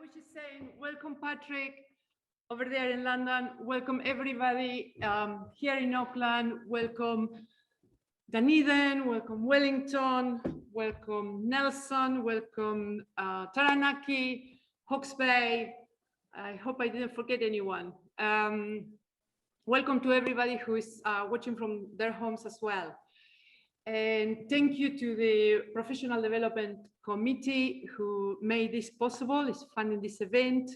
was just saying, welcome, Patrick, over there in London. Welcome, everybody here in Auckland. Welcome, Dunedin. Welcome, Wellington. Welcome, Nelson. Welcome, Taranaki, Hawke's Bay. I hope I didn't forget anyone. Welcome to everybody who is watching from their homes as well. And thank you to the Professional Development Committee who made this possible, is funding this event.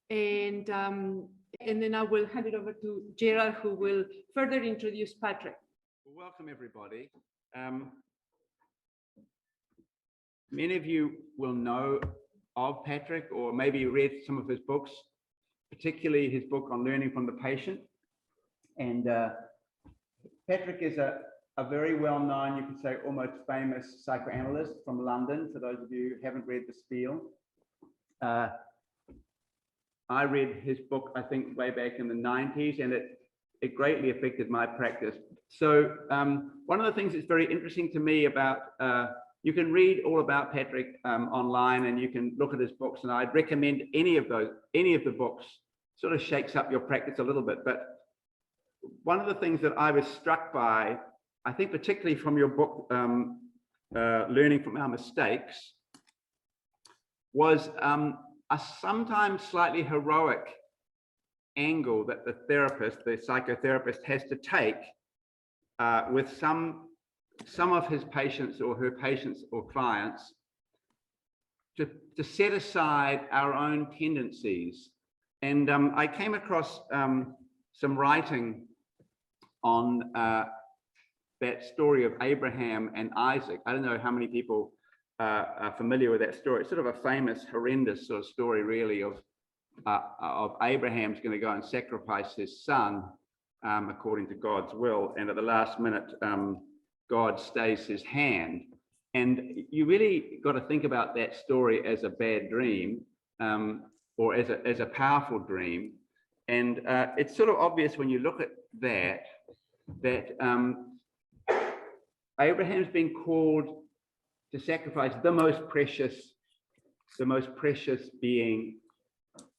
And then I will hand it over to Gerald, who will further introduce Patrick. Well, welcome, everybody. Many of you will know of Patrick, or maybe read some of his books, particularly his book on learning from the patient. And Patrick is a very well-known, you could say almost famous psychoanalyst from London, for those of you who haven't read the spiel. I read his book, I think, way back in the 90s, and it greatly affected my practice. So one of the things that's very interesting to me about, you can read all about Patrick online, and you can look at his books, and I'd recommend any of the books. Sort of shakes up your practice a little bit, but one of the things that I was struck by, I think particularly from your book, Learning from Our Mistakes, was a sometimes slightly heroic angle that the therapist, the psychotherapist, has to take with some of his patients or her patients or clients to set aside our own tendencies. And I came across some writing on that story of Abraham and Isaac. I don't know how many people are familiar with that story. It's sort of a famous, horrendous sort of story, really, of Abraham's going to go and sacrifice his son according to God's will, and at the last minute, God stays his hand. And you really got to think about that story as a bad dream, or as a powerful dream. And it's sort of obvious when you look at that Abraham's been called to sacrifice the most precious being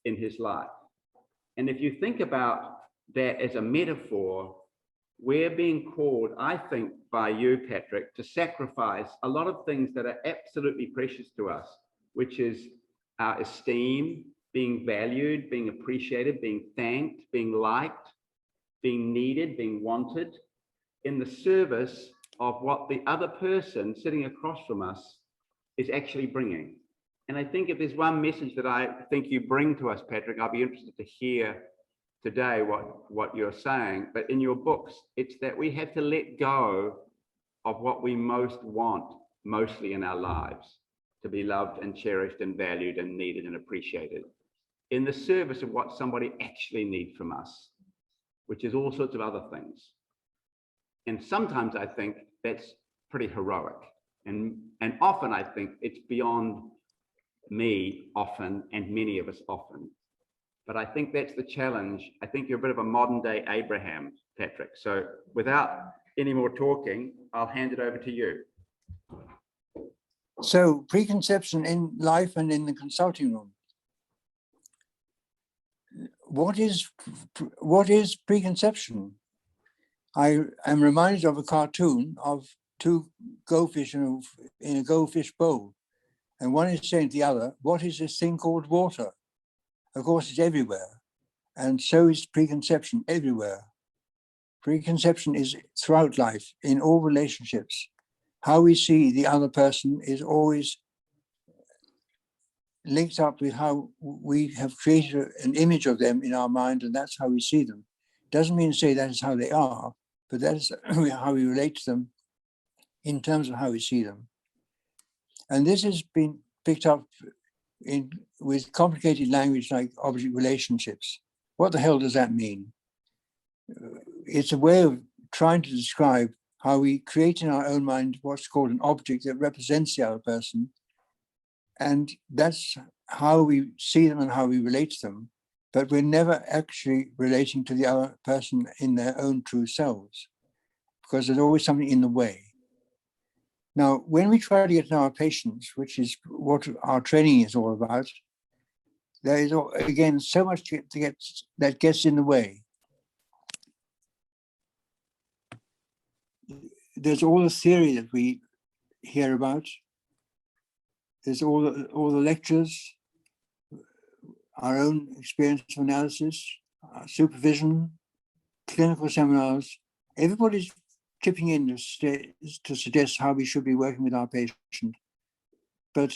in his life. And if you think about that as a metaphor, we're being called, I think, by you, Patrick, to sacrifice a lot of things that are absolutely precious to us, which is our esteem, being valued, being appreciated, being thanked, being liked, being needed, being wanted, in the service of what the other person sitting across from us is actually bringing. And I think if there's one message that I think you bring to us, Patrick, I'll be interested to hear today what you're saying. But in your books, it's that we have to let go of what we most want, mostly in our lives, to be loved and cherished and valued and needed and appreciated, in the service of what somebody actually needs from us, which is all sorts of other things. And sometimes I think that's pretty heroic. And often I think it's beyond me often, and many of us often. But I think that's the challenge. I think you're a bit of a modern day Abraham, Patrick. So without any more talking, I'll hand it over to you. So preconception in life and in the consulting room. What is preconception? I am reminded of a cartoon of two goldfish in a goldfish bowl. And one is saying to the other, what is this thing called water? Of course, it's everywhere. And so is preconception everywhere. Preconception is throughout life, in all relationships. How we see the other person is always linked up with how we have created an image of them in our mind, and that's how we see them. Doesn't mean to say that is how they are, but that is how we relate to them in terms of how we see them. And this has been picked up with complicated language like object relationships. What the hell does that mean? It's a way of trying to describe how we create in our own mind what's called an object that represents the other person. And that's how we see them and how we relate to them. But we're never actually relating to the other person in their own true selves, because there's always something in the way. Now, when we try to get to know our patients, which is what our training is all about, there is, again, so much that gets in the way. There's all the theory that we hear about. There's all the lectures, our own experience of analysis, supervision, clinical seminars. Everybody's chipping in to suggest how we should be working with our patient. But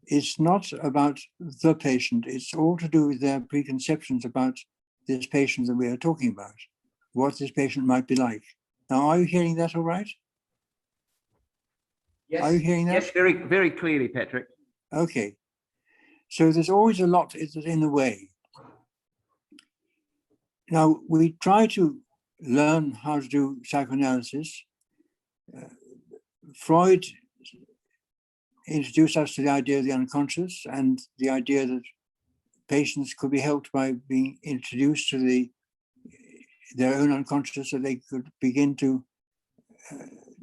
it's not about the patient. It's all to do with their preconceptions about this patient that we are talking about, what this patient might be like. Now, are you hearing that all right? Yes. Are you hearing that? Yes, very, very clearly, Patrick. Okay. So there's always a lot in the way. Now, we try to learn how to do psychoanalysis. Freud introduced us to the idea of the unconscious and the idea that patients could be helped by being introduced to their own unconscious, so they could begin to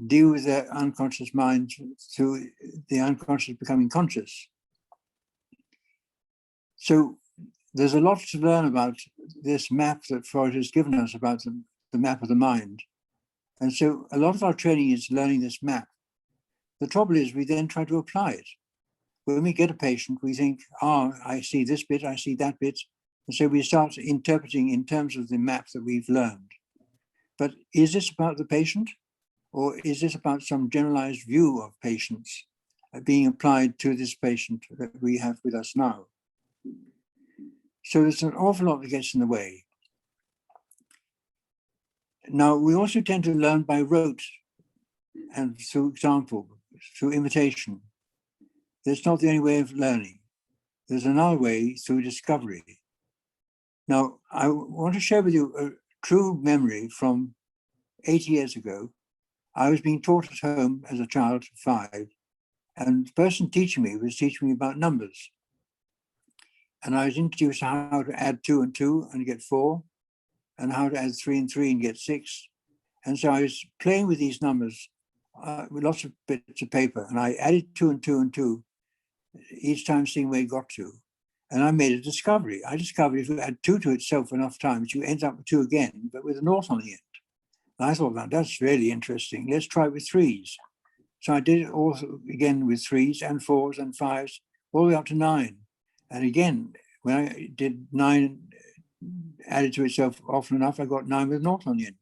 deal with their unconscious mind through the unconscious becoming conscious. So there's a lot to learn about this map that Freud has given us about the map of the mind. And so a lot of our training is learning this map. The trouble is we then try to apply it. When we get a patient, we think, I see this bit, I see that bit. And so we start interpreting in terms of the map that we've learned. But is this about the patient? Or is this about some generalized view of patients being applied to this patient that we have with us now? So there's an awful lot that gets in the way. Now, we also tend to learn by rote and through example, through imitation. That's not the only way of learning. There's another way, through discovery. Now, I want to share with you a true memory from 80 years ago. I was being taught at home as a child, 5, and the person teaching me was teaching me about numbers. And I was introduced to how to add 2 and 2 and get 4, and how to add 3 and 3 and get 6. And so I was playing with these numbers with lots of bits of paper, and I added 2 and 2 and 2, each time seeing where it got to. And I made a discovery. I discovered if you add 2 to itself enough times, you end up with 2 again, but with a naught on the end. And I thought, now that's really interesting. Let's try it with 3s. So I did it also again with 3s and 4s and 5s, all the way up to 9. And again, when I did 9 added to itself often enough, I got 9 with a naught on the end.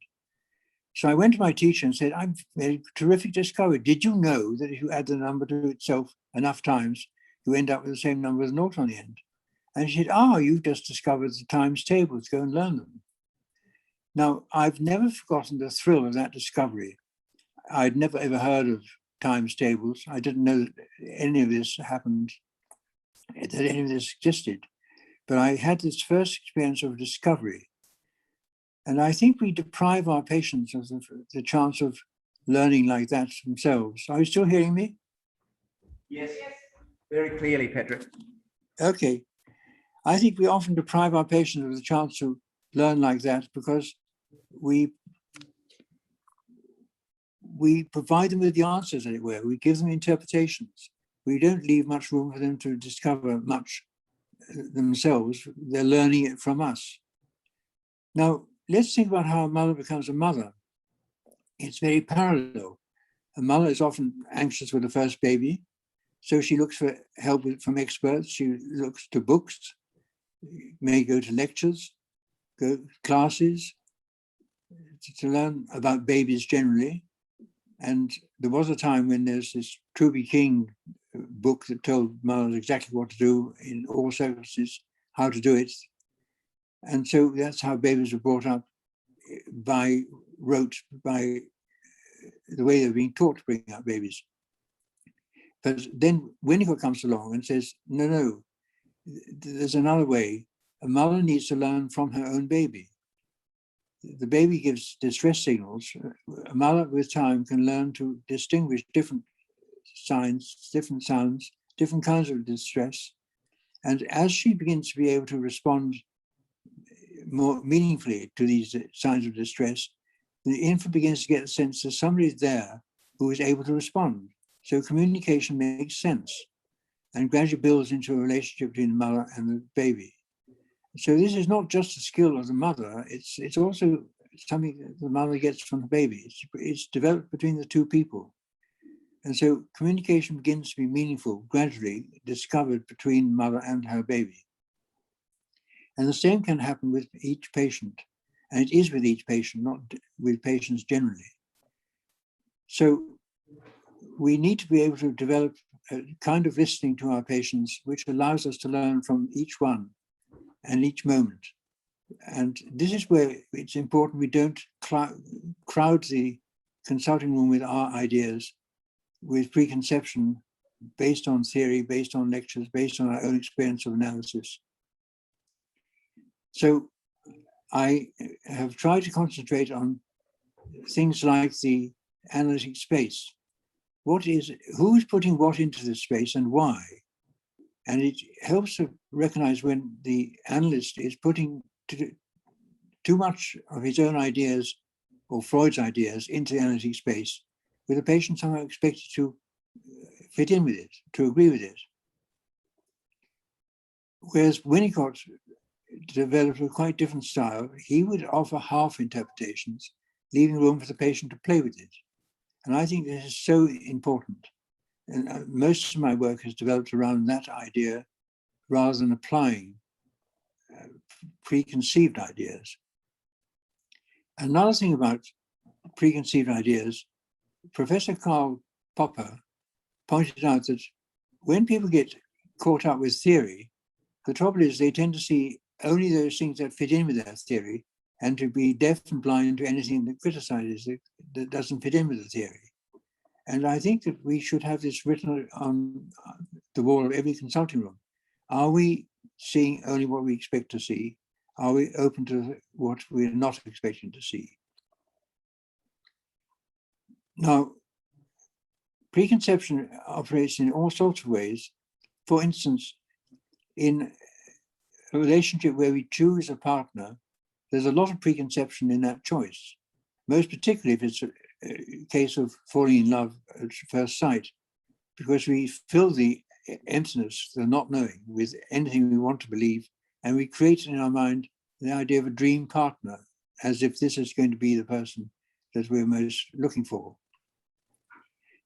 So I went to my teacher and said, I've made a terrific discovery. Did you know that if you add the number to itself enough times, you end up with the same number with a naught on the end? And she said, you've just discovered the times tables, go and learn them. Now, I've never forgotten the thrill of that discovery. I'd never ever heard of times tables. I didn't know that any of this happened, that any of this existed. But I had this first experience of discovery. And I think we deprive our patients of the chance of learning like that themselves. Are you still hearing me? Yes, very clearly, Patrick. Okay. I think we often deprive our patients of the chance to learn like that because we provide them with the answers, as it were. We give them interpretations. We don't leave much room for them to discover much themselves. They're learning it from us. Now, let's think about how a mother becomes a mother. It's very parallel. A mother is often anxious with the first baby, so she looks for help from experts. She looks to books, may go to lectures, go to classes to learn about babies generally. And there was a time when there's this Truby King book that told mothers exactly what to do in all circumstances, how to do it. And so that's how babies were brought up by rote, by the way they're being taught to bring up babies. But then Winnicott comes along and says, no, there's another way. A mother needs to learn from her own baby. The baby gives distress signals. A mother with time can learn to distinguish different signs, different sounds, different kinds of distress. And as she begins to be able to respond more meaningfully to these signs of distress, the infant begins to get a sense that somebody is there who is able to respond. So communication makes sense. and gradually builds into a relationship between the mother and the baby. So this is not just a skill of the mother, it's also something that the mother gets from the baby. It's developed between the two people. And so communication begins to be meaningful, gradually discovered between mother and her baby. And the same can happen with each patient. And it is with each patient, not with patients generally. So we need to be able to develop a kind of listening to our patients, which allows us to learn from each one and each moment. And this is where it's important we don't crowd the consulting room with our ideas, with preconception based on theory, based on lectures, based on our own experience of analysis. So I have tried to concentrate on things like the analytic space. Who's putting what into the space and why? And it helps to recognize when the analyst is putting too much of his own ideas or Freud's ideas into the analytic space, with the patient somehow expected to fit in with it, to agree with it. Whereas Winnicott developed a quite different style. He would offer half interpretations, leaving room for the patient to play with it. And I think this is so important. And most of my work has developed around that idea rather than applying preconceived ideas. Another thing about preconceived ideas, Professor Karl Popper pointed out that when people get caught up with theory, the trouble is they tend to see only those things that fit in with their theory and to be deaf and blind to anything that criticizes it, that doesn't fit in with the theory. And I think that we should have this written on the wall of every consulting room. Are we seeing only what we expect to see? Are we open to what we're not expecting to see? Now, preconception operates in all sorts of ways. For instance, in a relationship where we choose a partner, there's a lot of preconception in that choice, most particularly if it's a case of falling in love at first sight, because we fill the emptiness, the not knowing, with anything we want to believe, and we create in our mind the idea of a dream partner, as if this is going to be the person that we're most looking for.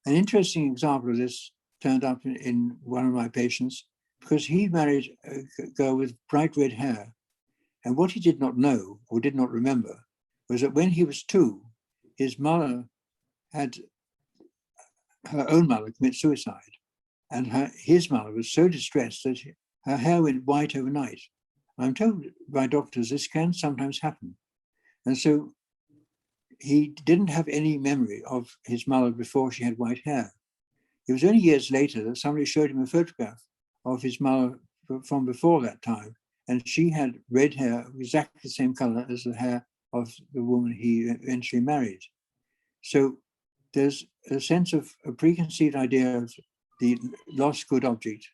An interesting example of this turned up in one of my patients, because he married a girl with bright red hair. And what he did not know or did not remember was that when he was 2, his mother had her own mother commit suicide. And his mother was so distressed that her hair went white overnight. I'm told by doctors this can sometimes happen. And so he didn't have any memory of his mother before she had white hair. It was only years later that somebody showed him a photograph of his mother from before that time, and she had red hair, exactly the same color as the hair of the woman he eventually married. So there's a sense of a preconceived idea of the lost good object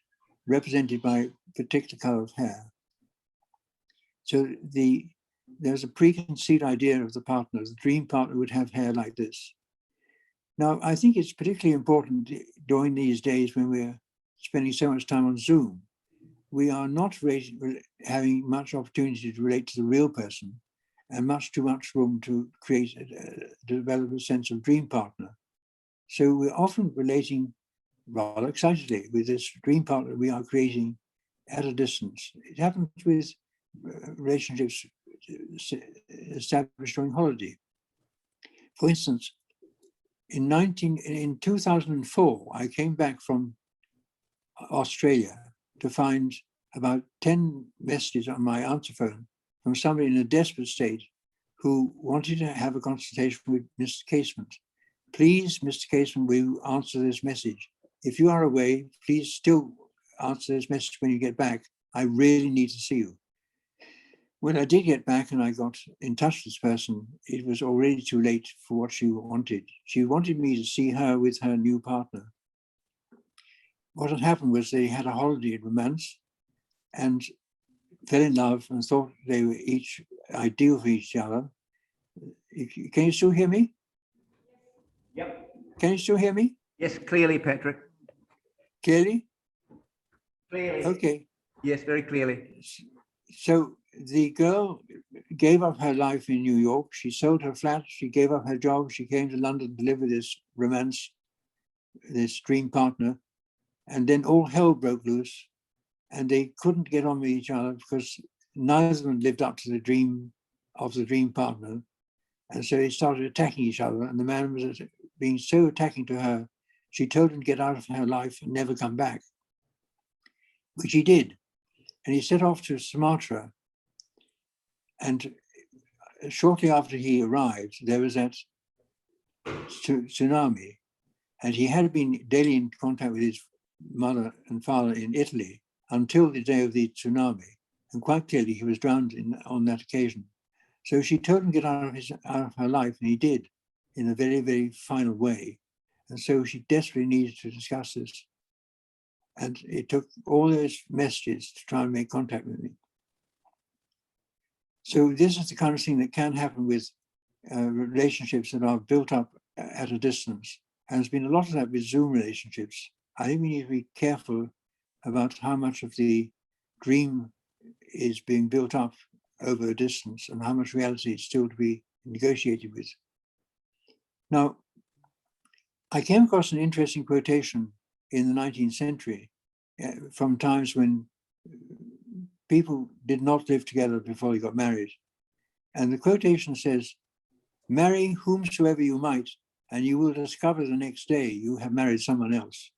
represented by a particular color of hair. So there's a preconceived idea of the partner. The dream partner would have hair like this. Now, I think it's particularly important during these days when we're spending so much time on Zoom. We are not having much opportunity to relate to the real person, and much too much room to develop a sense of dream partner. So we're often relating rather excitedly with this dream partner we are creating at a distance. It happens with relationships established during holiday. For instance, in 2004, I came back from Australia to find about 10 messages on my answer phone from somebody in a desperate state who wanted to have a consultation with Mr. Casement. Please, Mr. Casement, will you answer this message? If you are away, please still answer this message when you get back. I really need to see you. When I did get back and I got in touch with this person, it was already too late for what she wanted. She wanted me to see her with her new partner. What had happened was they had a holiday in Romance and fell in love and thought they were each ideal for each other. Can you still hear me? Yep. Can you still hear me? Yes, clearly, Patrick. Clearly? Clearly. Okay. Yes, very clearly. So the girl gave up her life in New York. She sold her flat. She gave up her job. She came to London to live with this romance, this dream partner. And then all hell broke loose. And they couldn't get on with each other because neither of them lived up to the dream of the dream partner. And so they started attacking each other. And the man was being so attacking to her, she told him to get out of her life and never come back, which he did. And he set off to Sumatra. And shortly after he arrived, there was that tsunami. And he had been daily in contact with his mother and father in Italy until the day of the tsunami. And quite clearly, he was drowned on that occasion. So she told him to get out of her life, and he did in a very, very final way. And so she desperately needed to discuss this. And it took all those messages to try and make contact with me. So this is the kind of thing that can happen with relationships that are built up at a distance. And there's been a lot of that with Zoom relationships. I think we need to be careful about how much of the dream is being built up over a distance and how much reality is still to be negotiated with. Now, I came across an interesting quotation in the 19th century from times when people did not live together before they got married. And the quotation says, "Marry whomsoever you might, and you will discover the next day you have married someone else."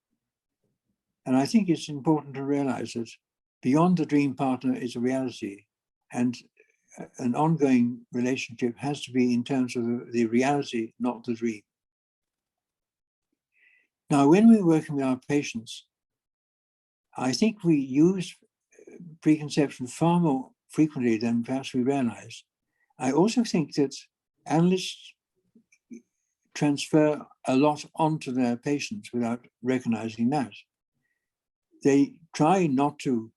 And I think it's important to realize that beyond the dream partner is a reality, and an ongoing relationship has to be in terms of the reality, not the dream. Now, when we're working with our patients, I think we use preconception far more frequently than perhaps we realize. I also think that analysts transfer a lot onto their patients without recognizing that. They try not to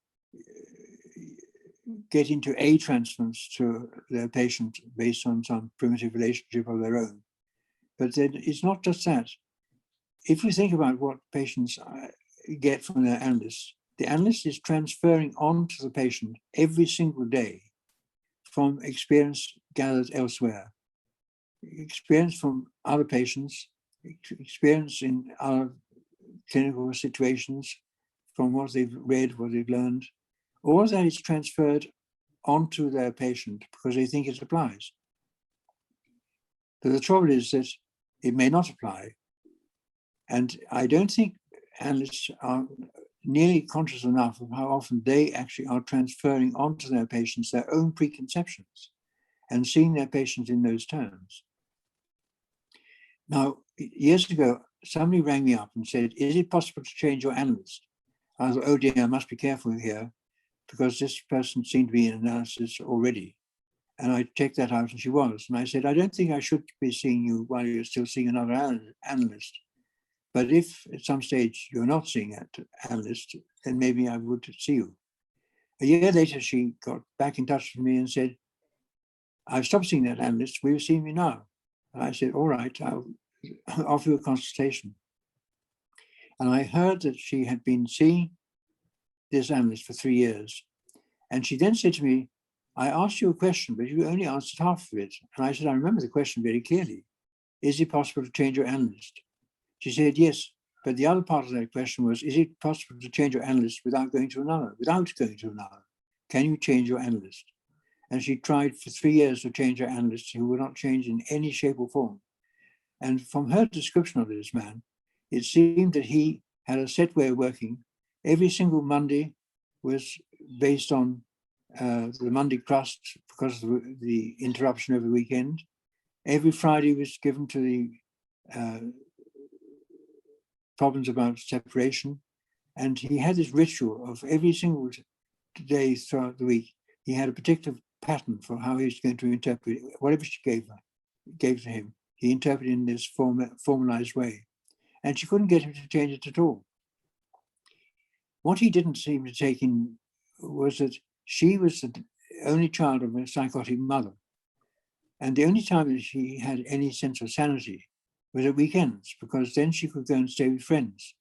get into a transference to their patient based on some primitive relationship of their own. But then it's not just that. If we think about what patients get from their analysts, the analyst is transferring on to the patient every single day from experience gathered elsewhere, experience from other patients, experience in other clinical situations, from what they've read, what they've learned. All of that is transferred onto their patient because they think it applies. But the trouble is that it may not apply. And I don't think analysts are nearly conscious enough of how often they actually are transferring onto their patients their own preconceptions and seeing their patients in those terms. Now, years ago, somebody rang me up and said, "Is it possible to change your analyst?" I thought, oh dear, I must be careful here because this person seemed to be in analysis already. And I checked that out and she was. And I said, "I don't think I should be seeing you while you're still seeing another analyst. But if at some stage you're not seeing that analyst, then maybe I would see you." A year later, she got back in touch with me and said, "I've stopped seeing that analyst. Will you see me now?" And I said, "All right, I'll offer you a consultation." And I heard that she had been seeing this analyst for 3 years. And she then said to me, "I asked you a question, but you only answered half of it." And I said, "I remember the question very clearly. Is it possible to change your analyst?" She said, "Yes, but the other part of that question was, is it possible to change your analyst without going to another? Can you change your analyst?" And she tried for 3 years to change her analyst, who would not change in any shape or form. And from her description of this man, it seemed that he had a set way of working. Every single Monday was based on the Monday crust because of the interruption over the weekend. Every Friday was given to the problems about separation. And he had this ritual of every single day throughout the week. He had a particular pattern for how he was going to interpret whatever she gave to him. He interpreted in this formalized way. And she couldn't get him to change it at all. What he didn't seem to take in was that she was the only child of a psychotic mother. And the only time that she had any sense of sanity was at weekends, because then she could go and stay with friends.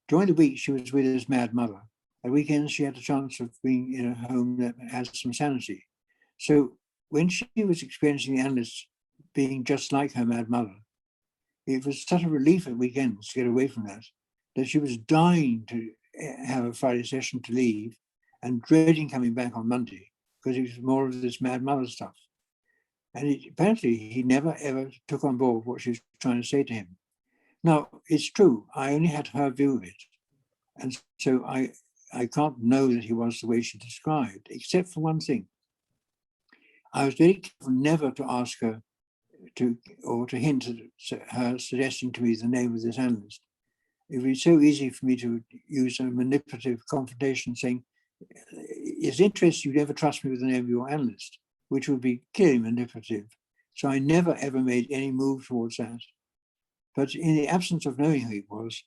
During the week, she was with his mad mother. At weekends, she had a chance of being in a home that has some sanity. So when she was experiencing the analyst being just like her mad mother, it was such a relief at weekends to get away from that she was dying to have a Friday session to leave and dreading coming back on Monday because it was more of this mad mother stuff. And apparently he never ever took on board what she was trying to say to him. Now, it's true, I only had her view of it. And so I can't know that he was the way she described, except for one thing. I was very careful never to ask her or to hint at her suggesting to me the name of this analyst. It would be so easy for me to use a manipulative confrontation saying, it's interesting you never trust me with the name of your analyst, which would be clearly manipulative. So I never ever made any move towards that. But in the absence of knowing who it was,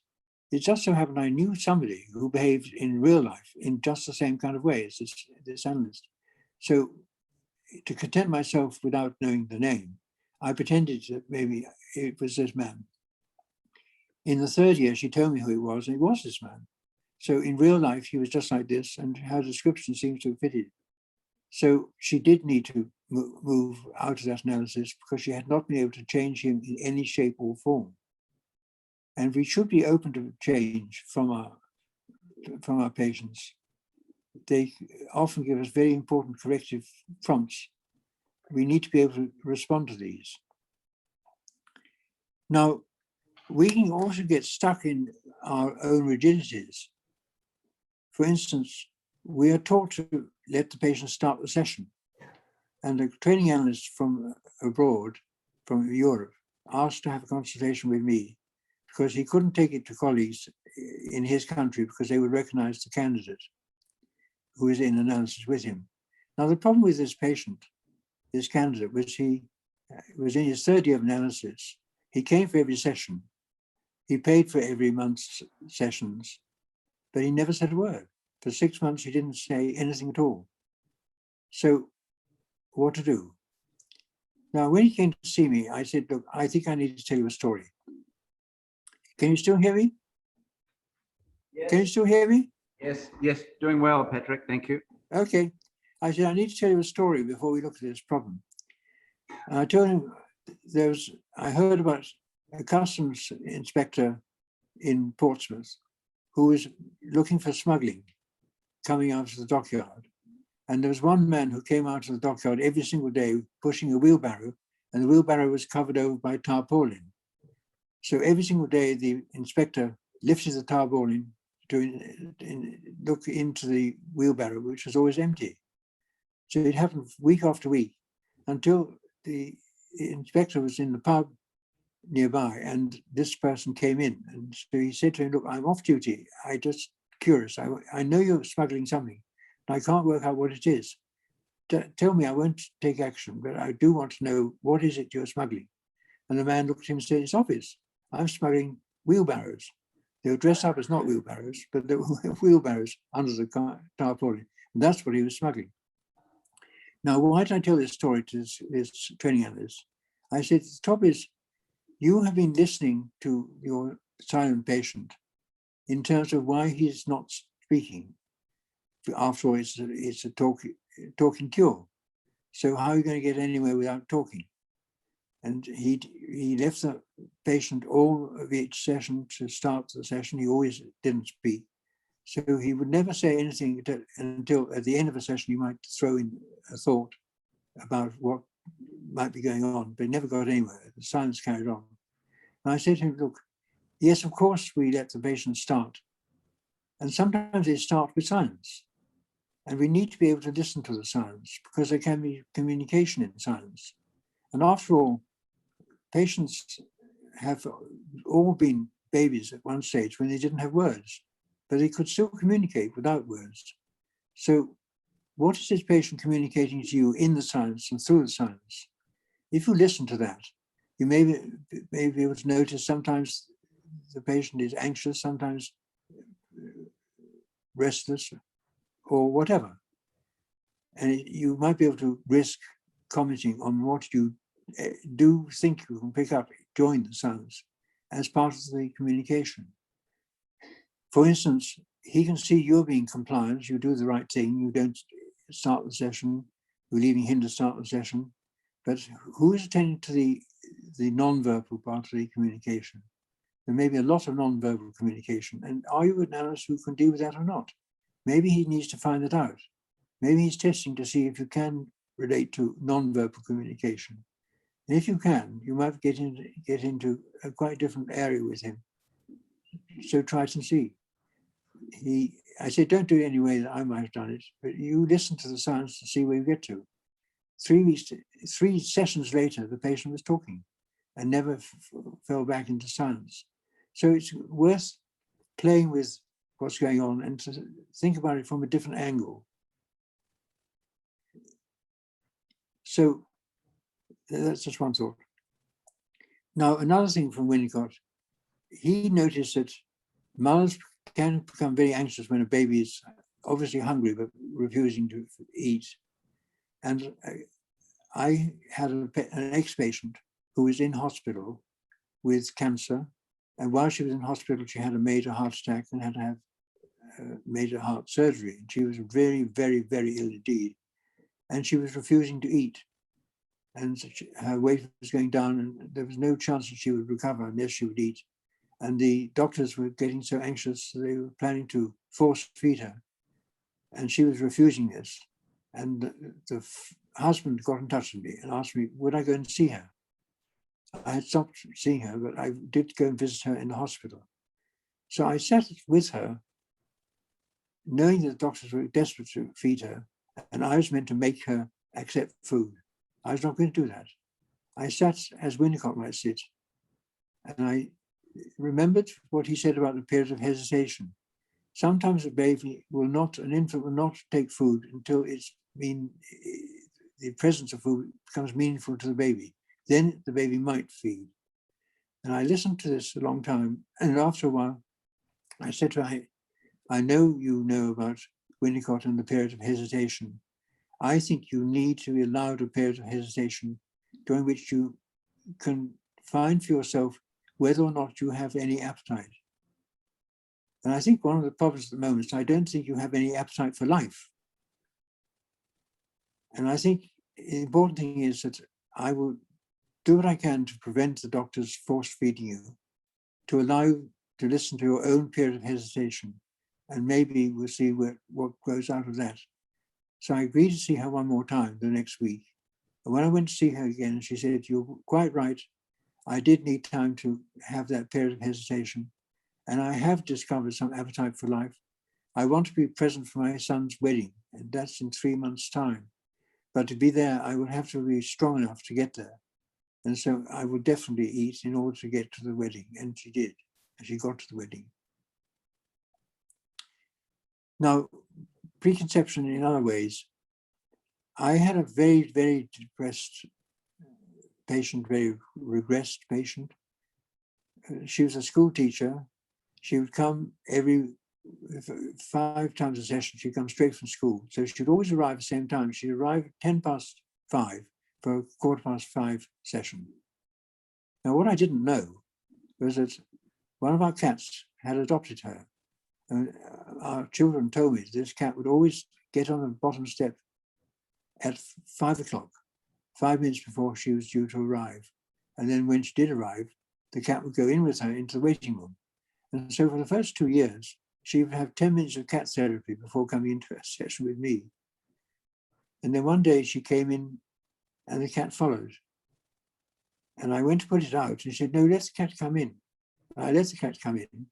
it just so happened I knew somebody who behaved in real life in just the same kind of way as this analyst. So to content myself without knowing the name, I pretended that maybe it was this man. In the third year, she told me who it was, and it was this man. So in real life, he was just like this, and her description seems to have fitted. So she did need to move out of that analysis because she had not been able to change him in any shape or form. And we should be open to change from our patients. They often give us very important corrective prompts. We need to be able to respond to these. Now, we can also get stuck in our own rigidities. For instance, we are taught to let the patient start the session. And a training analyst from abroad, from Europe, asked to have a consultation with me because he couldn't take it to colleagues in his country because they would recognize the candidate who is in analysis with him. Now, the problem with this patient, this candidate, was he was in his third year of analysis. He came for every session. He paid for every month's sessions, but he never said a word. For 6 months, he didn't say anything at all. So what to do? Now, when he came to see me, I said, look, I think I need to tell you a story. Can you still hear me? Yes. Can you still hear me? Yes, doing well, Patrick, thank you. Okay. I said, I need to tell you a story before we look at this problem. I told him I heard about a customs inspector in Portsmouth who was looking for smuggling coming out of the dockyard. And there was one man who came out of the dockyard every single day pushing a wheelbarrow, and the wheelbarrow was covered over by tarpaulin. So every single day, the inspector lifted the tarpaulin to look into the wheelbarrow, which was always empty. So it happened week after week until the inspector was in the pub nearby and this person came in. And so he said to him, look, I'm off duty. I just curious. I know you're smuggling something. And I can't work out what it is. Tell me, I won't take action, but I do want to know what is it you're smuggling. And the man looked at him and said, it's obvious. I'm smuggling wheelbarrows. They were dressed up as not wheelbarrows, but they were wheelbarrows under the tarpaulin. And that's what he was smuggling. Now, why did I tell this story to this training analyst? I said, the top is, you have been listening to your silent patient in terms of why he's not speaking. After all, it's a talking cure. So how are you going to get anywhere without talking? And he left the patient all of each session to start the session. He always didn't speak. So he would never say anything until at the end of a session, you might throw in a thought about what might be going on, but he never got anywhere. The silence carried on. And I said to him, look, yes, of course, we let the patient start. And sometimes they start with silence. And we need to be able to listen to the silence because there can be communication in silence. And after all, patients have all been babies at one stage when they didn't have words, but they could still communicate without words. So what is this patient communicating to you in the silence and through the silence? If you listen to that, you may be able to notice sometimes the patient is anxious, sometimes restless, or whatever. And you might be able to risk commenting on what you do think you can pick up during the silence as part of the communication. For instance, he can see you're being compliant, you do the right thing, you don't start the session, you're leaving him to start the session. But who is attending to the non-verbal part of the communication? There may be a lot of non-verbal communication. And are you an analyst who can deal with that or not? Maybe he needs to find that out. Maybe he's testing to see if you can relate to non-verbal communication. And if you can, you might get into a quite different area with him. So try it and see. I said, don't do it any way that I might have done it, but you listen to the science to see where you get to. 3 sessions later, the patient was talking and never fell back into silence. So it's worth playing with what's going on and to think about it from a different angle. So that's just one thought. Now, another thing from Winnicott, he noticed that mothers can become very anxious when a baby is obviously hungry but refusing to eat. And I had an ex-patient who was in hospital with cancer. And while she was in hospital, she had a major heart attack and had to have major heart surgery. And she was very, very, very ill indeed. And she was refusing to eat. And her weight was going down and there was no chance that she would recover unless she would eat. And the doctors were getting so anxious, they were planning to force feed her. And she was refusing this. And the husband got in touch with me and asked me, would I go and see her? I had stopped seeing her, but I did go and visit her in the hospital. So I sat with her, knowing that the doctors were desperate to feed her, and I was meant to make her accept food. I was not going to do that. I sat as Winnicott might sit, and I remembered what he said about the period of hesitation. Sometimes an infant will not take food until the presence of food becomes meaningful to the baby. Then the baby might feed. And I listened to this a long time. And after a while, I said to her, I know you know about Winnicott and the period of hesitation. I think you need to be allowed a period of hesitation during which you can find for yourself whether or not you have any appetite. And I think one of the problems at the moment is I don't think you have any appetite for life. And I think the important thing is that I will do what I can to prevent the doctors force feeding you, to allow you to listen to your own period of hesitation, and maybe we'll see what grows out of that. So I agreed to see her one more time the next week. And when I went to see her again, she said, you're quite right. I did need time to have that period of hesitation. And I have discovered some appetite for life. I want to be present for my son's wedding, and that's in 3 months' time. But to be there, I will have to be strong enough to get there. And so I will definitely eat in order to get to the wedding. And she did, and she got to the wedding. Now, preconception in other ways. I had a very, very depressed patient, very regressed patient. She was a school teacher. She would come every 5 times a session. She'd come straight from school. So she'd always arrive at the same time. She'd arrive at 5:10 for a 5:15 session. Now, what I didn't know was that one of our cats had adopted her. And our children told me this cat would always get on the bottom step at 5 o'clock, 5 minutes before she was due to arrive. And then when she did arrive, the cat would go in with her into the waiting room. And so for the first 2 years, she would have 10 minutes of cat therapy before coming into a session with me. And then one day she came in and the cat followed. And I went to put it out and she said, no, let the cat come in. And I let the cat come in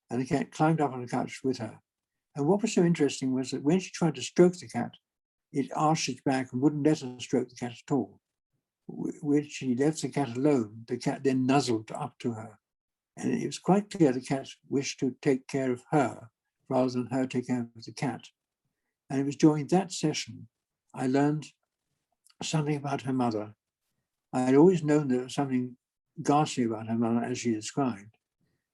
and the cat climbed up on the couch with her. And what was so interesting was that when she tried to stroke the cat, it arched its back and wouldn't let her stroke the cat at all. When she left the cat alone, the cat then nuzzled up to her. And it was quite clear the cat wished to take care of her rather than her take care of the cat. And it was during that session I learned something about her mother. I had always known there was something ghastly about her mother as she described.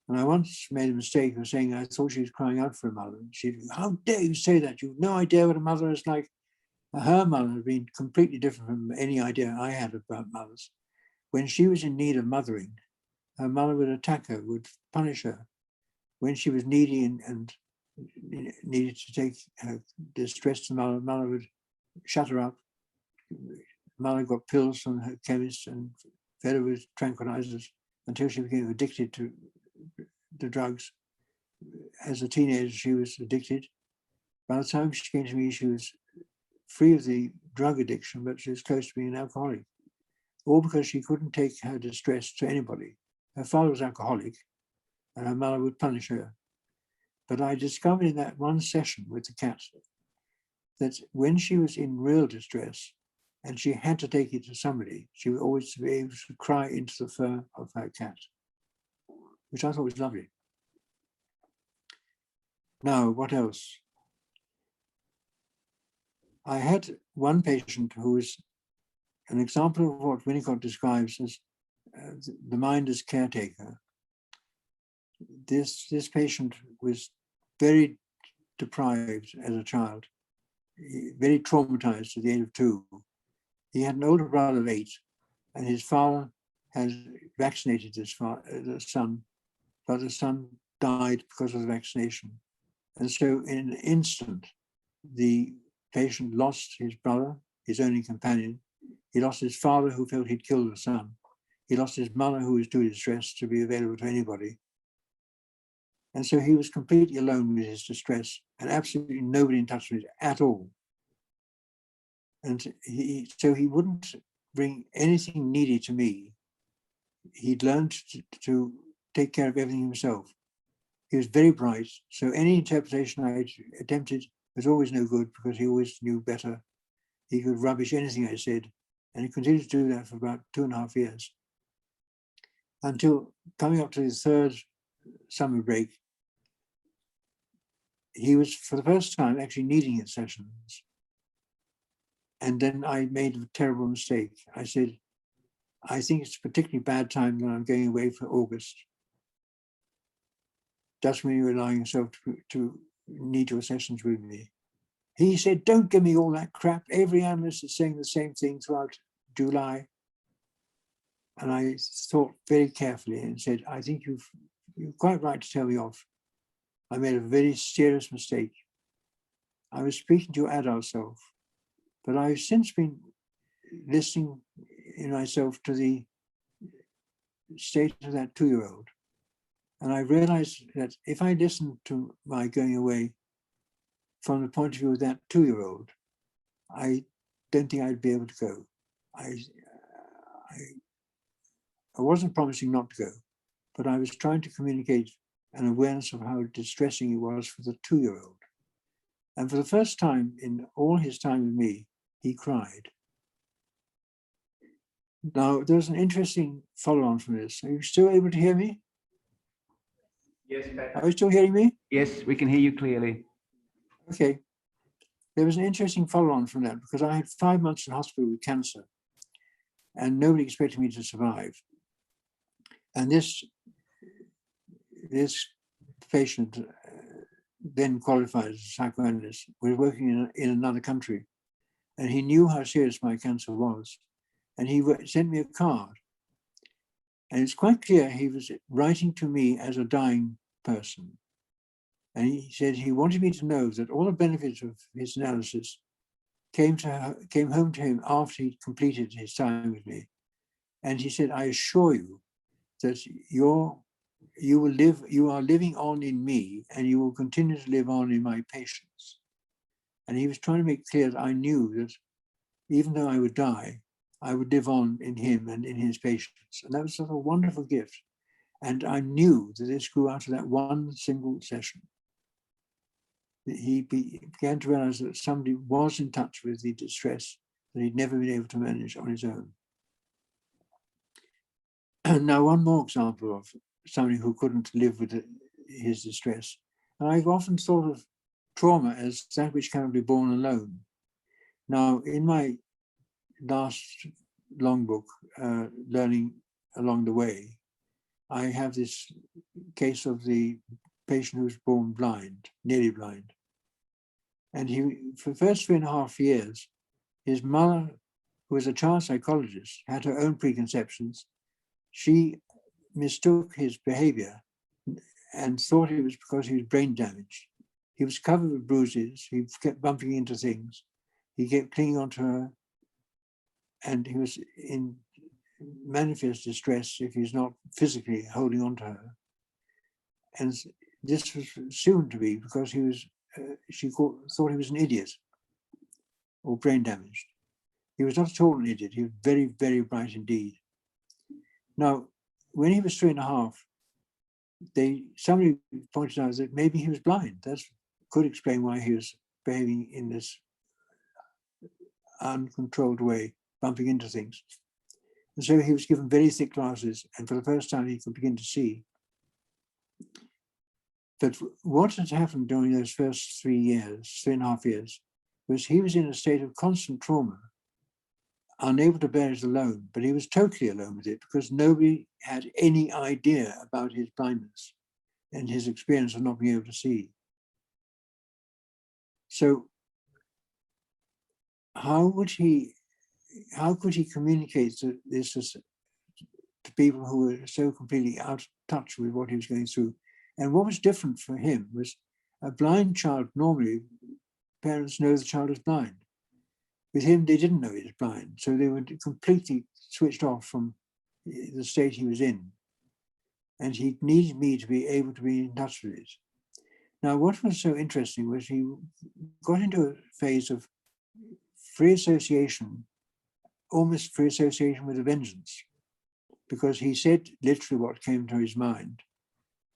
And I once made a mistake of saying I thought she was crying out for a mother. She'd, how dare you say that? You've no idea what a mother is like. Her mother had been completely different from any idea I had about mothers. When she was in need of mothering, her mother would attack her, would punish her. When she was needy and needed to take her distress to mother. Mother would shut her up. Mother got pills from her chemist and fed her with tranquilizers until she became addicted to the drugs. As a teenager, she was addicted. By the time she came to me, she was free of the drug addiction, but she was close to being an alcoholic. All because she couldn't take her distress to anybody. Her father was alcoholic, and her mother would punish her. But I discovered in that one session with the cat that when she was in real distress and she had to take it to somebody, she would always be able to cry into the fur of her cat, which I thought was lovely. Now, what else? I had one patient who was an example of what Winnicott describes as the mind as caretaker. This patient was very deprived as a child, very traumatized at the age of 2. He had an older brother of 8, and his father had vaccinated the son, but the son died because of the vaccination. And so in an instant, the patient lost his brother, his only companion. He lost his father, who felt he'd killed the son. He lost his mother, who was too distressed to be available to anybody. And so he was completely alone with his distress and absolutely nobody in touch with it at all. And so he wouldn't bring anything needy to me. He'd learned to take care of everything himself. He was very bright, so any interpretation I attempted was always no good because he always knew better. He could rubbish anything I said, and he continued to do that for about 2.5 years. Until coming up to his 3rd summer break, he was for the first time actually needing his sessions. And then I made a terrible mistake. I said, I think it's a particularly bad time when I'm going away for August. Just when you're allowing yourself to need your sessions with me. He said, don't give me all that crap. Every analyst is saying the same thing throughout July. And I thought very carefully and said, I think you're quite right to tell me off. I made a very serious mistake. I was speaking to your adult self, but I've since been listening in myself to the state of that 2-year-old. And I realized that if I listened to my going away from the point of view of that 2-year-old, I don't think I'd be able to go. I wasn't promising not to go, but I was trying to communicate an awareness of how distressing it was for the 2-year-old. And for the first time in all his time with me, he cried. Now, there's an interesting follow-on from this. Are you still able to hear me? Yes, Patrick. Are you still hearing me? Yes, we can hear you clearly. Okay. There was an interesting follow-on from that because I had 5 months in hospital with cancer and nobody expected me to survive. And this patient, then qualified as a psychoanalyst, was working in another country. And he knew how serious my cancer was. And he sent me a card. And it's quite clear he was writing to me as a dying person. And he said he wanted me to know that all the benefits of his analysis came home to him after he'd completed his time with me. And he said, I assure you that you are living on in me and you will continue to live on in my patients. And he was trying to make clear that I knew that even though I would die, I would live on in him and in his patients. And that was such a wonderful gift. And I knew that this grew out of that one single session. He began to realize that somebody was in touch with the distress that he'd never been able to manage on his own. And now one more example of somebody who couldn't live with his distress. And I've often thought of trauma as that which cannot be borne alone. Now, in my last long book, Learning Along the Way, I have this case of the patient who was born blind, nearly blind. And he, for the first 3.5 years, his mother, who was a child psychologist, had her own preconceptions. She mistook his behavior and thought it was because he was brain damaged. He was covered with bruises. He kept bumping into things. He kept clinging onto her. And he was in manifest distress if he's not physically holding on to her. And this was soon to be because he was, thought he was an idiot or brain damaged. He was not at all an idiot. He was very, very bright indeed. Now, when he was 3.5, somebody pointed out that maybe he was blind. That could explain why he was behaving in this uncontrolled way, bumping into things. And so he was given very thick glasses, and for the first time he could begin to see. But what had happened during those first 3.5 years, was he was in a state of constant trauma, unable to bear it alone, but he was totally alone with it because nobody had any idea about his blindness and his experience of not being able to see. So how could he communicate this to people who were so completely out of touch with what he was going through? And what was different for him was a blind child, normally parents know the child is blind. With him, they didn't know he was blind. So they were completely switched off from the state he was in. And he needed me to be able to be in touch with it. Now, what was so interesting was he got into a phase of free association, almost free association with a vengeance, because he said literally what came to his mind,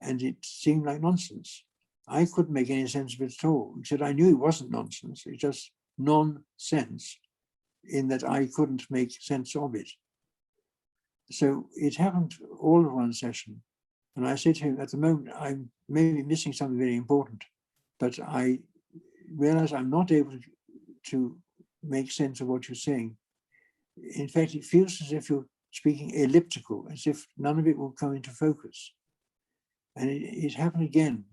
and it seemed like nonsense. I couldn't make any sense of it at all. He said, I knew it wasn't nonsense, it's just nonsense, in that I couldn't make sense of it. So it happened all in one session. And I said to him, at the moment, I'm maybe missing something very important, but I realize I'm not able to make sense of what you're saying. In fact, it feels as if you're speaking elliptical, as if none of it will come into focus. And it happened again.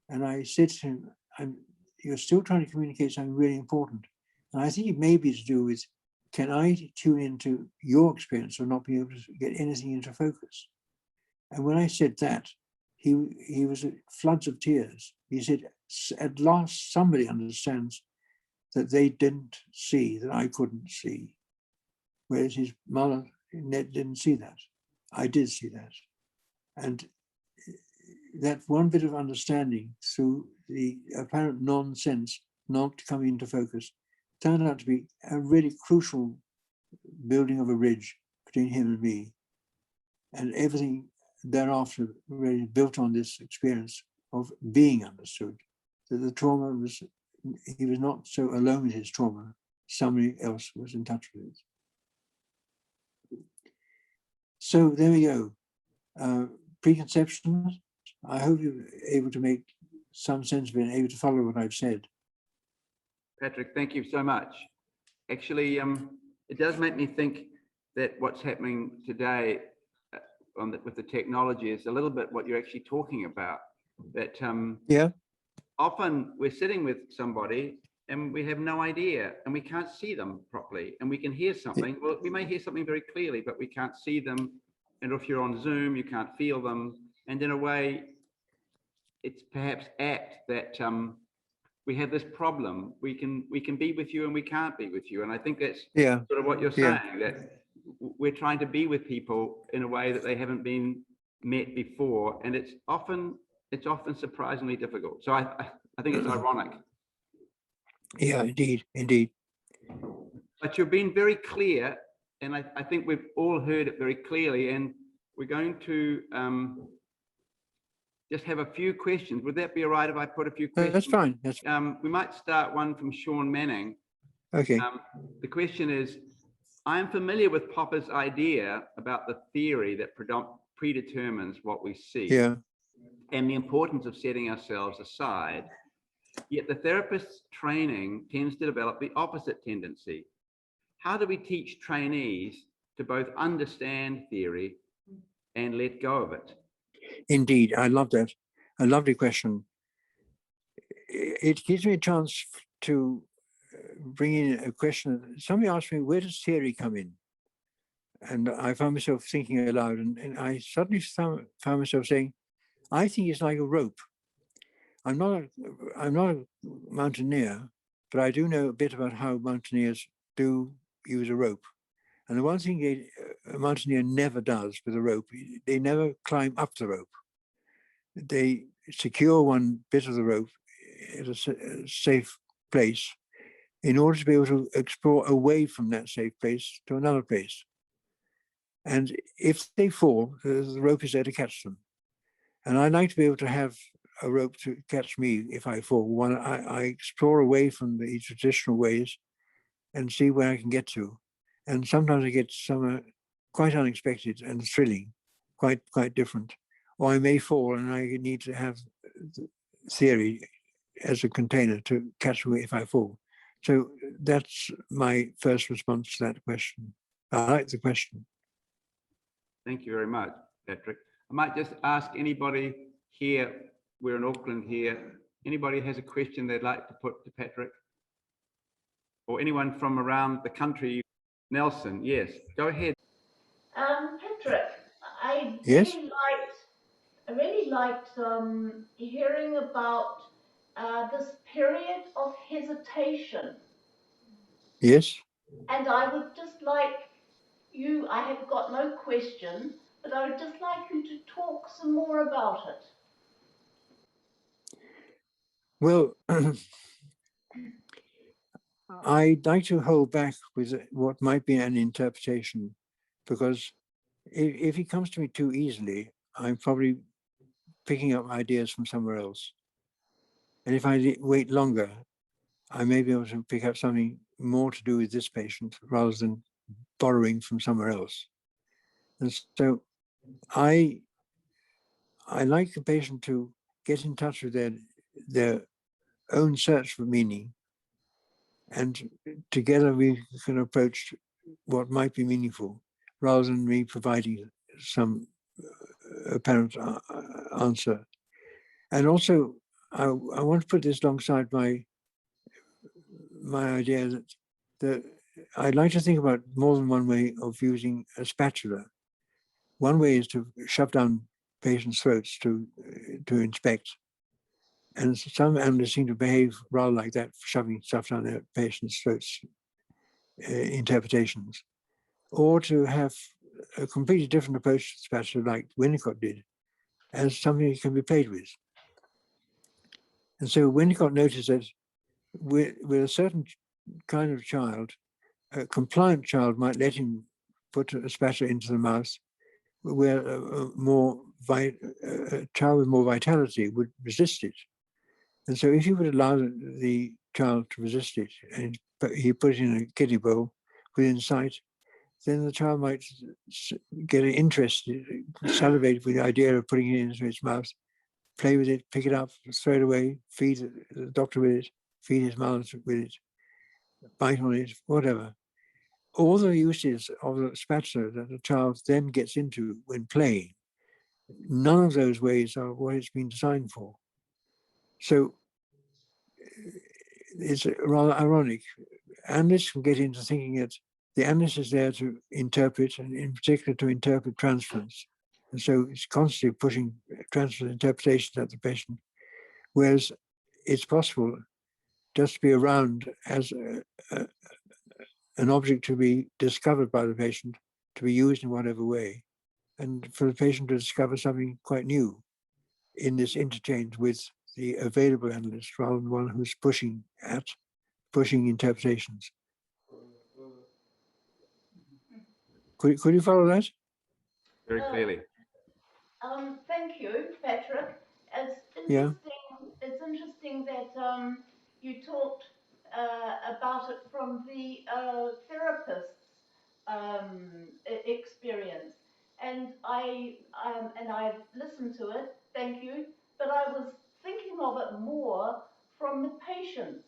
And I said to him, you're still trying to communicate something really important. And I think it may be to do with, can I tune into your experience of not being able to get anything into focus? And when I said that, he was at floods of tears. He said, at last somebody understands that they didn't see, that I couldn't see. Whereas his mother, Ned, didn't see that. I did see that. And that one bit of understanding through the apparent nonsense not coming into focus turned out to be a really crucial building of a bridge between him and me. And everything thereafter really built on this experience of being understood, that the trauma was, he was not so alone with his trauma, somebody else was in touch with it. So there we go. Preconceptions. I hope you're able to make some sense of it and able to follow what I've said. Patrick, thank you so much. Actually, it does make me think that what's happening today with the technology is a little bit what you're actually talking about. That yeah, often we're sitting with somebody and we have no idea and we can't see them properly, and we can hear something. Well, we may hear something very clearly, but we can't see them. And if you're on Zoom, you can't feel them. And in a way, it's perhaps apt that we have this problem. We can be with you and we can't be with you. And I think that's sort of what you're saying, that we're trying to be with people in a way that they haven't been met before. And it's often surprisingly difficult. So I think it's ironic. Yeah, indeed. But you've been very clear, and I think we've all heard it very clearly, and we're going to just have a few questions. Would that be all right if I put a few questions? That's fine. We might start one from Sean Manning. Okay. The question is, I am familiar with Popper's idea about the theory that predetermines what we see, and the importance of setting ourselves aside. Yet the therapist's training tends to develop the opposite tendency. How do we teach trainees to both understand theory and let go of it? Indeed, I love that. A lovely question. It gives me a chance to bring in a question. Somebody asked me, where does theory come in? And I found myself thinking aloud, and I suddenly found myself saying, I think it's like a rope. I'm not a mountaineer, but I do know a bit about how mountaineers do use a rope. And the one thing a mountaineer never does with a rope, they never climb up the rope. They secure one bit of the rope at a safe place in order to be able to explore away from that safe place to another place. And if they fall, the rope is there to catch them. And I like to be able to have a rope to catch me if I fall. When I explore away from the traditional ways and see where I can get to. And sometimes I get somewhere quite unexpected and thrilling, quite different. Or I may fall and I need to have theory as a container to catch me if I fall. So that's my first response to that question. I like the question. Thank you very much, Patrick. I might just ask anybody here, we're in Auckland here, anybody has a question they'd like to put to Patrick? Or anyone from around the country? Nelson, yes, go ahead. Patrick, I Yes? really liked hearing about this period of hesitation. Yes? And I would just like you, I have got no question, but I would just like you to talk some more about it. Well, I'd like to hold back with what might be an interpretation, because if he comes to me too easily, I'm probably picking up ideas from somewhere else. And if I wait longer, I may be able to pick up something more to do with this patient rather than borrowing from somewhere else. And so I like the patient to get in touch with their own search for meaning, and together we can approach what might be meaningful rather than me providing some apparent answer. And also, I want to put this alongside my idea that I'd like to think about more than one way of using a spatula. One way is to shove down patients' throats to inspect. And some analysts seem to behave rather like that, shoving stuff down their patients' throats, interpretations. Or to have a completely different approach to spatula like Winnicott did, as something that can be played with. And so Winnicott noticed that with a certain kind of child, a compliant child might let him put a spatula into the mouth, where a child with more vitality would resist it. And so if you would allow the child to resist it, and he put it in a kiddie bowl within sight, then the child might get interested, salivate with the idea of putting it into its mouth, play with it, pick it up, throw it away, feed the doctor with it, feed his mouth with it, bite on it, whatever. All the uses of the spatula that a child then gets into when playing, none of those ways are what it's been designed for. So it's rather ironic. Analysts can get into thinking that the analyst is there to interpret, and in particular to interpret transference. And so it's constantly pushing transference interpretations at the patient, whereas it's possible just to be around as an object to be discovered by the patient, to be used in whatever way, and for the patient to discover something quite new in this interchange with the available analyst rather than one who's pushing interpretations. Could you follow that? Very clearly. Thank you, Patrick. Yeah. It's interesting that you talked about it from the therapist's experience, and I've listened to it. Thank you, but I was thinking of it more from the patient's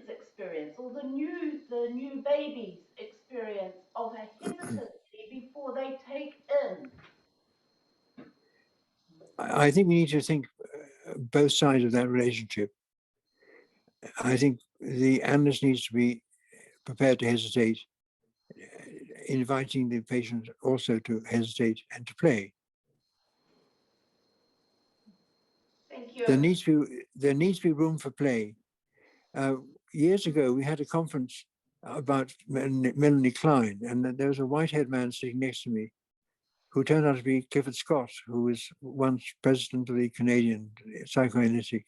experience, or the new baby's experience of a hesitancy before they take in. I think we need to think both sides of that relationship. I think the analyst needs to be prepared to hesitate, inviting the patient also to hesitate and to play. Thank you. There needs to be room for play. Years ago, we had a conference about Melanie Klein, and there was a white-haired man sitting next to me who turned out to be Clifford Scott, who was once president of the Canadian Psychoanalytic.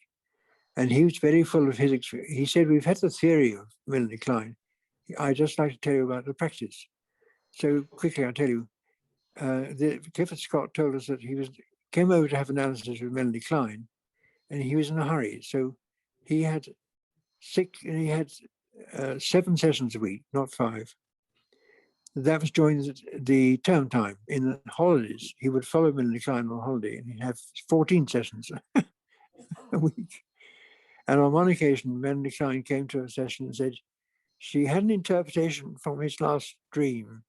And he was very full of his experience. He said, we've had the theory of Melanie Klein. I'd just like to tell you about the practice. So quickly, I'll tell you, Clifford Scott told us that he came over to have analysis with Melanie Klein, and he was in a hurry. So he had 7 sessions a week, not 5. That was during the term time. In the holidays, he would follow Melanie Klein on holiday, and he'd have 14 sessions a week. And on one occasion, Melanie Klein came to a session and said she had an interpretation from his last dream,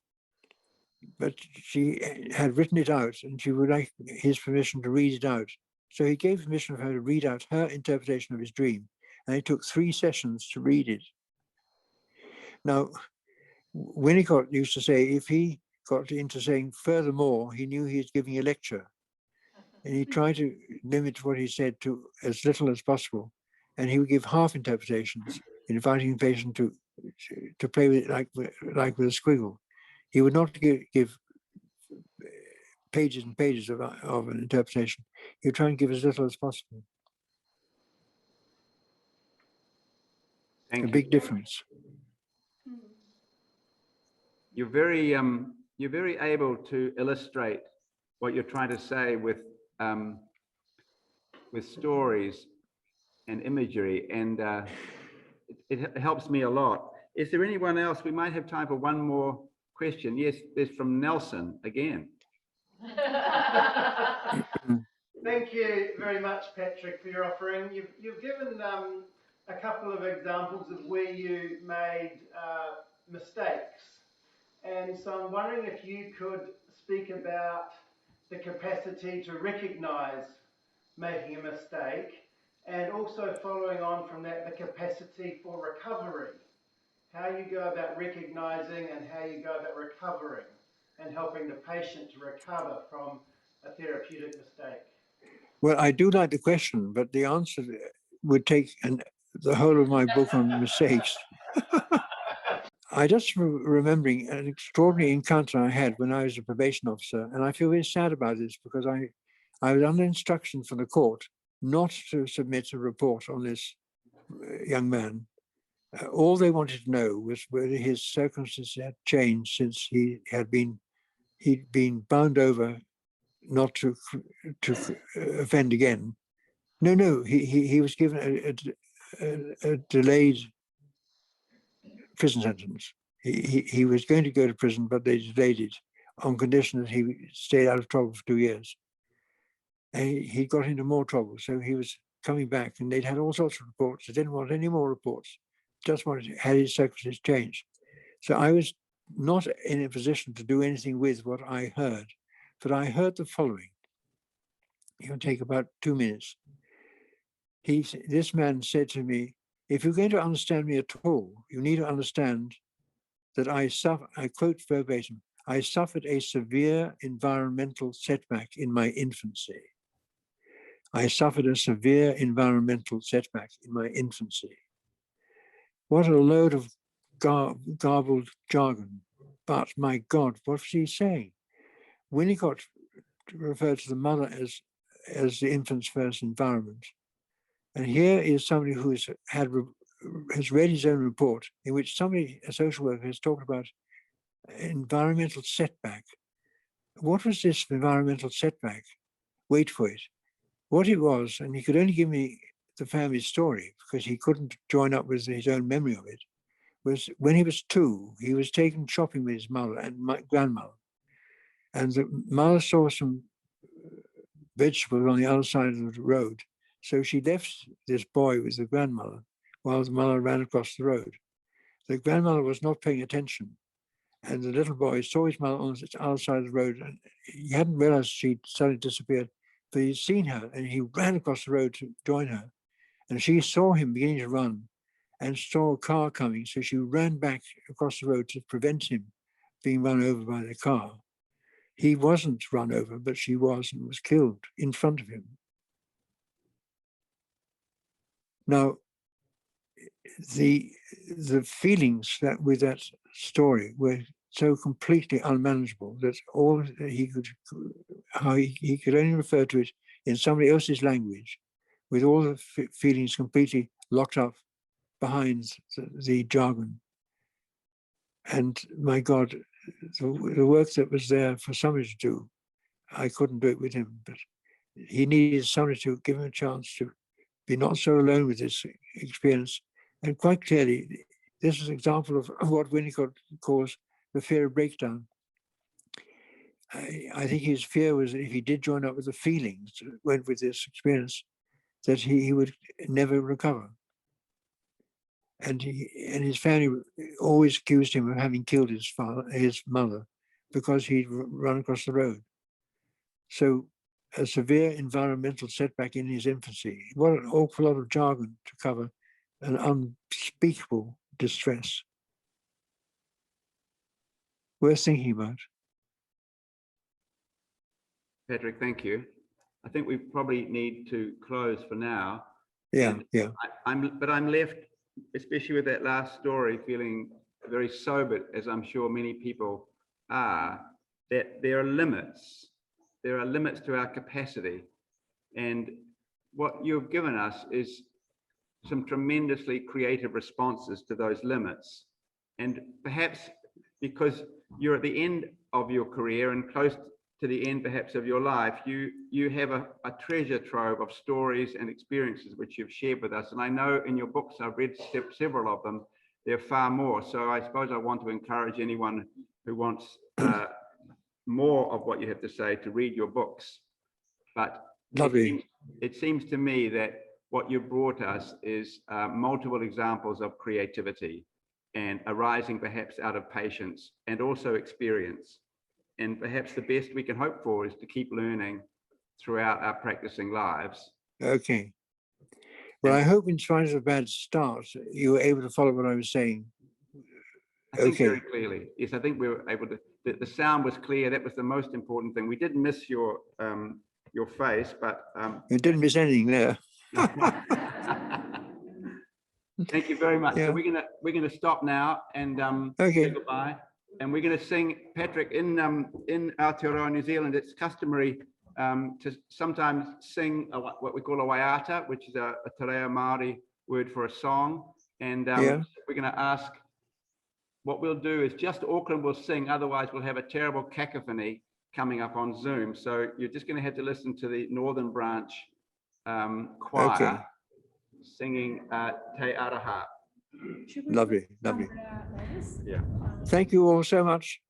but she had written it out, and she would like his permission to read it out. So he gave permission for her to read out her interpretation of his dream, and it took 3 sessions to read it. Now, Winnicott used to say if he got into saying furthermore, he knew he was giving a lecture, and he tried to limit what he said to as little as possible, and he would give half interpretations, inviting the patient to play with it like with a squiggle. He would not give pages and pages of an interpretation. He would try and give as little as possible. Thank A you. big difference. You're very able to illustrate what you're trying to say with stories and imagery, and it helps me a lot. Is there anyone else? We might have time for one more question. Yes, there's from Nelson again. Thank you very much, Patrick, for your offering. You've given a couple of examples of where you made mistakes. And so I'm wondering if you could speak about the capacity to recognize making a mistake, and also following on from that, the capacity for recovery. How you go about recognizing and how you go about recovering and helping the patient to recover from a therapeutic mistake. Well, I do like the question, but the answer would take the whole of my book on mistakes. I just remembering an extraordinary encounter I had when I was a probation officer, and I feel very sad about this because I was under instruction from the court not to submit a report on this young man. All they wanted to know was whether his circumstances had changed since he'd been bound over not to offend again. No, he was given a delayed prison sentence. He was going to go to prison, but they delayed it on condition that he stayed out of trouble for 2 years. And he got into more trouble, so he was coming back, and they'd had all sorts of reports. They didn't want any more reports, just wanted had his circumstances changed. So I was not in a position to do anything with what I heard, but I heard the following. It'll take about 2 minutes. This man said to me, if you're going to understand me at all, you need to understand that I quote verbatim, I suffered a severe environmental setback in my infancy. I suffered a severe environmental setback in my infancy. What a load of garbled jargon. But my God, what was he saying? Winnicott referred to the mother as the infant's first environment. And here is somebody who has read his own report in which a social worker, has talked about environmental setback. What was this environmental setback? Wait for it. What it was, and he could only give me the family story because he couldn't join up with his own memory of it, was when he was 2, he was taken shopping with his mother and my grandmother. And the mother saw some vegetables on the other side of the road. So she left this boy with the grandmother while the mother ran across the road. The grandmother was not paying attention, and the little boy saw his mother on the other side of the road, and he hadn't realized she'd suddenly disappeared, but he'd seen her, and he ran across the road to join her. And she saw him beginning to run and saw a car coming, so she ran back across the road to prevent him being run over by the car. He wasn't run over, but she was, and was killed in front of him. Now, the feelings that with that story were so completely unmanageable that all he could, how he could only refer to it in somebody else's language, with all the feelings completely locked up behind the jargon. And my God, the work that was there for somebody to do, I couldn't do it with him, but he needed somebody to give him a chance to be not so alone with this experience. And quite clearly, this is an example of what Winnicott calls the fear of breakdown. I think his fear was that if he did join up with the feelings that went with this experience, that he would never recover. And his family always accused him of having killed his mother, because he'd run across the road. So a severe environmental setback in his infancy. What an awful lot of jargon to cover an unspeakable distress. Worth thinking about. Patrick, thank you. I think we probably need to close for now. Yeah, And yeah. I'm left, especially with that last story, feeling very sobered, as I'm sure many people are, that there are limits. There are limits to our capacity. And what you've given us is some tremendously creative responses to those limits. And perhaps because you're at the end of your career and close to the end perhaps of your life, you have a treasure trove of stories and experiences which you've shared with us. And I know in your books, I've read several of them, there are far more. So I suppose I want to encourage anyone who wants more of what you have to say to read your books. But it seems to me that what you brought us is multiple examples of creativity and arising perhaps out of patience and also experience. And perhaps the best we can hope for is to keep learning throughout our practicing lives. Okay. Well, I hope in spite of a bad start, you were able to follow what I was saying. I think very clearly. Yes, I think we were able to. The sound was clear. That was the most important thing. We didn't miss your face, but you didn't miss anything there. Thank you very much. Yeah. So we're gonna stop now and Okay. say goodbye. And we're going to sing, Patrick, in Aotearoa, New Zealand. It's customary to sometimes sing what we call a waiata, which is a te reo Māori word for a song. And we're going to ask. What we'll do is just Auckland will sing, otherwise we'll have a terrible cacophony coming up on Zoom. So you're just going to have to listen to the Northern Branch choir singing Te Araha. Lovely, lovely. Yeah. Thank you all so much.